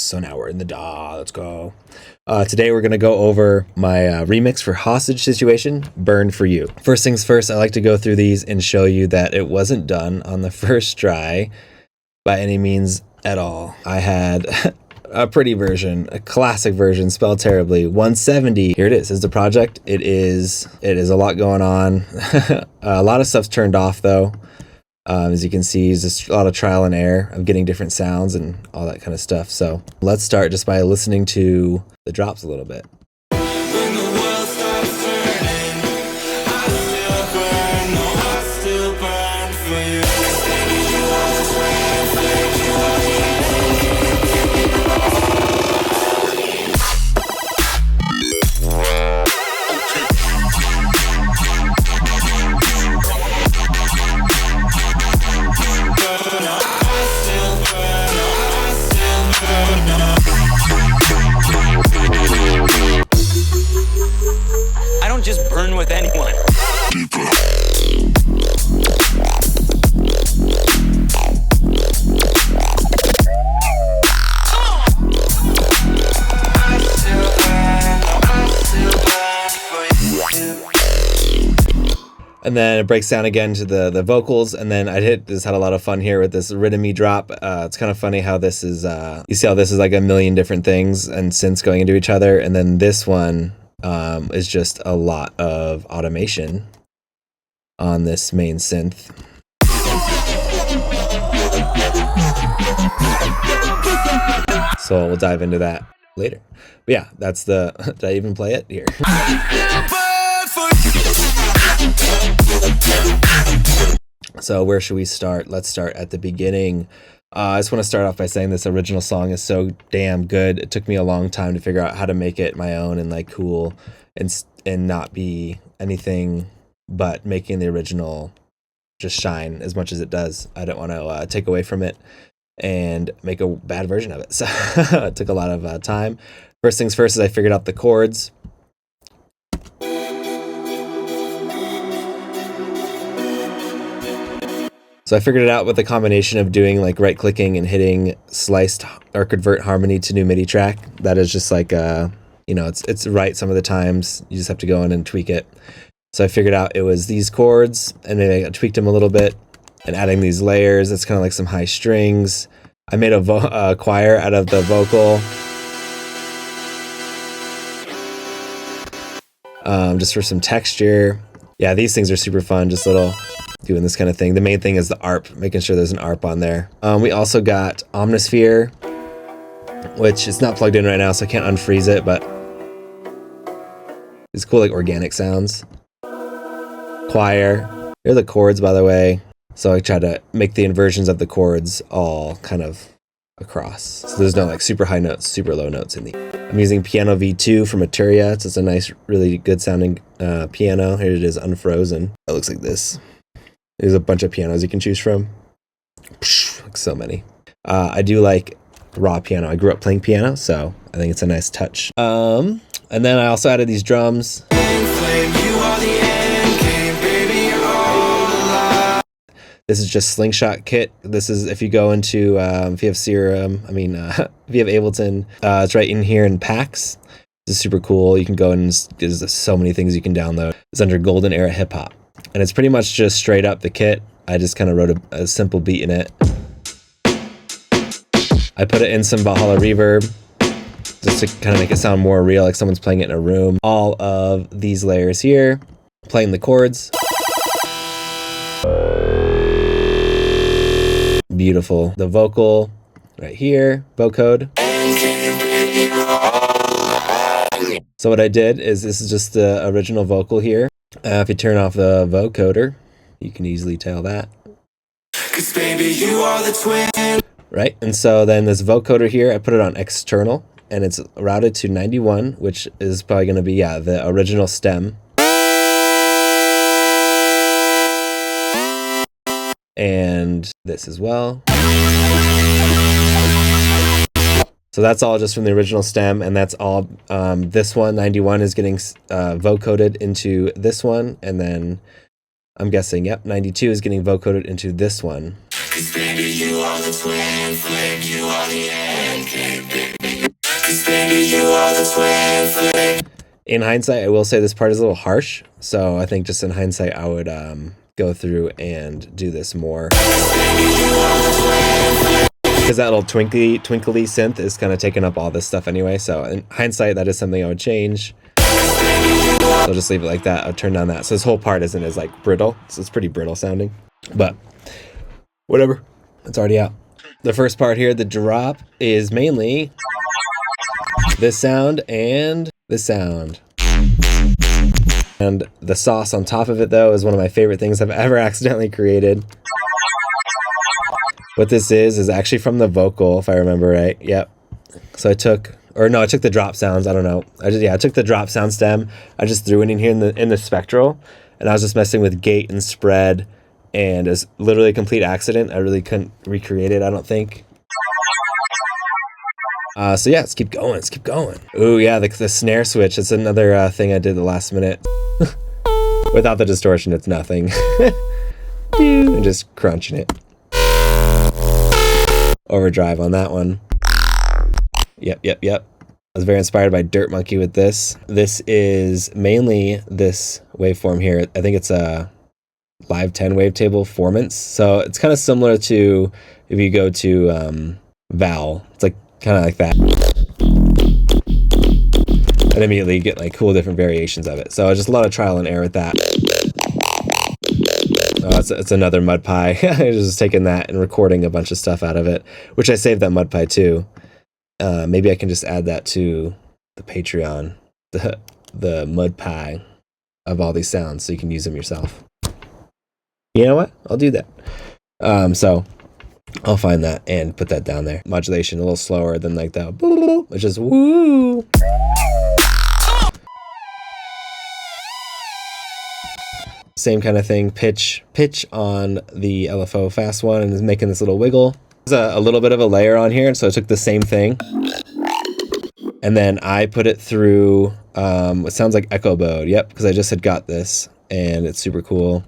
so now we're in the DAW. Let's go. Today we're going to go over my remix for Hostage Situation, Burn For You. First things first, I like to go through these and show you that it wasn't done on the first try by any means at all. I had a pretty version, a classic version, spelled terribly, 170. Here it is the project. It is a lot going on. A lot of stuff's turned off though. As you can see, it's just a lot of trial and error of getting different sounds and all that kind of stuff. So let's start just by listening to the drops a little bit. When the world stops turning, I still burn, no, I still burn for you. Baby, you are the twin flame, you are the I don't just burn with anyone. And then it breaks down again to the vocals, and then had a lot of fun here with this rhythmy drop. It's kind of funny how this is, you see how this is like a million different things and synths going into each other, and then this one is just a lot of automation on this main synth. So we'll dive into that later. But yeah, that's the, did I even play it? Here. So where should we start? Let's start at the beginning. I just want to start off by saying this original song is so damn good. It took me a long time to figure out how to make it my own and like cool and not be anything but making the original just shine as much as it does. I don't want to take away from it and make a bad version of it. So it took a lot of time. First things first is I figured out the chords. So I figured it out with a combination of doing like right clicking and hitting sliced or convert harmony to new MIDI track. That is just like, it's right some of the times. You just have to go in and tweak it. So I figured out it was these chords, and then I tweaked them a little bit and adding these layers. It's kind of like some high strings. I made a choir out of the vocal. Just for some texture. Yeah, these things are super fun. Just doing this kind of thing. The main thing is the ARP, making sure there's an ARP on there. We also got Omnisphere, which is not plugged in right now, so I can't unfreeze it, but it's cool, like organic sounds. Choir. Here are the chords, by the way. So I try to make the inversions of the chords all kind of across. So there's no like super high notes, super low notes in the. I'm using Piano V2 from Maturia. It's a nice, really good sounding piano. Here it is, unfrozen. It looks like this. There's a bunch of pianos you can choose from. Like so many. I do like raw piano. I grew up playing piano, so I think it's a nice touch. And then I also added these drums. This is just Slingshot Kit. This is if you go into, if you have Serum, if you have Ableton, it's right in here in packs. This is super cool. You can go and there's so many things you can download. It's under Golden Era Hip Hop. And it's pretty much just straight up the kit. I just kind of wrote a simple beat in it. I put it in some Valhalla reverb just to kind of make it sound more real, like someone's playing it in a room. All of these layers here, playing the chords. Beautiful. The vocal right here, vocode. So what I did is this is just the original vocal here. If you turn off the vocoder, you can easily tell that. 'Cause baby, you are the twin. Right, and so then this vocoder here, I put it on external, and it's routed to 91, which is probably going to be, the original stem. And this as well. So that's all just from the original stem, and that's all, this one, 91, is getting vocoded into this one, and then I'm guessing, 92 is getting vocoded into this one. 'Cause baby, you are the twin flame, you are the end game, baby. In hindsight, I will say this part is a little harsh, so I think just in hindsight, I would go through and do this more. Because that little twinkly synth is kind of taking up all this stuff anyway, so in hindsight, that is something I would change. I'll just leave it like that. I'll turn down that. So this whole part isn't as like brittle, so it's pretty brittle sounding, but whatever, it's already out. The first part here, the drop, is mainly this sound and this sound. And the sauce on top of it, though, is one of my favorite things I've ever accidentally created. What this is actually from the vocal, if I remember right. Yep. So I took the drop sounds. I don't know. I took the drop sound stem. I just threw it in here in the spectral, and I was just messing with gate and spread, and it's literally a complete accident. I really couldn't recreate it, I don't think. So yeah, let's keep going. Let's keep going. Ooh, yeah, the snare switch. That's another thing I did the last minute. Without the distortion, it's nothing. And just crunching it. Overdrive on that one. Yep. I was very inspired by Dirt Monkey with this. This is mainly this waveform here. I think it's a Live 10 wavetable formants. So it's kind of similar to if you go to Val. It's like kind of like that. And immediately you get like cool different variations of it. So just a lot of trial and error with that. Oh, it's another mud pie. I was just taking that and recording a bunch of stuff out of it, which I saved that mud pie too. Maybe I can just add that to the Patreon, the mud pie of all these sounds, so you can use them yourself. You know what? I'll do that. So I'll find that and put that down there. Modulation a little slower than like that, which is woo. Same kind of thing. Pitch on the LFO fast one, and is making this little wiggle. There's a little bit of a layer on here, and so I took the same thing, and then I put it through what sounds like echo mode. Yep, because I just had got this, and it's super cool.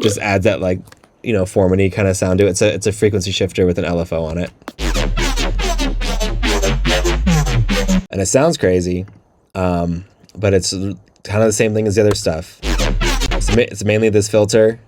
Just adds that like, you know, Formity kind of sound to it. It's a frequency shifter with an LFO on it, and it sounds crazy, but it's kind of the same thing as the other stuff. It's mainly this filter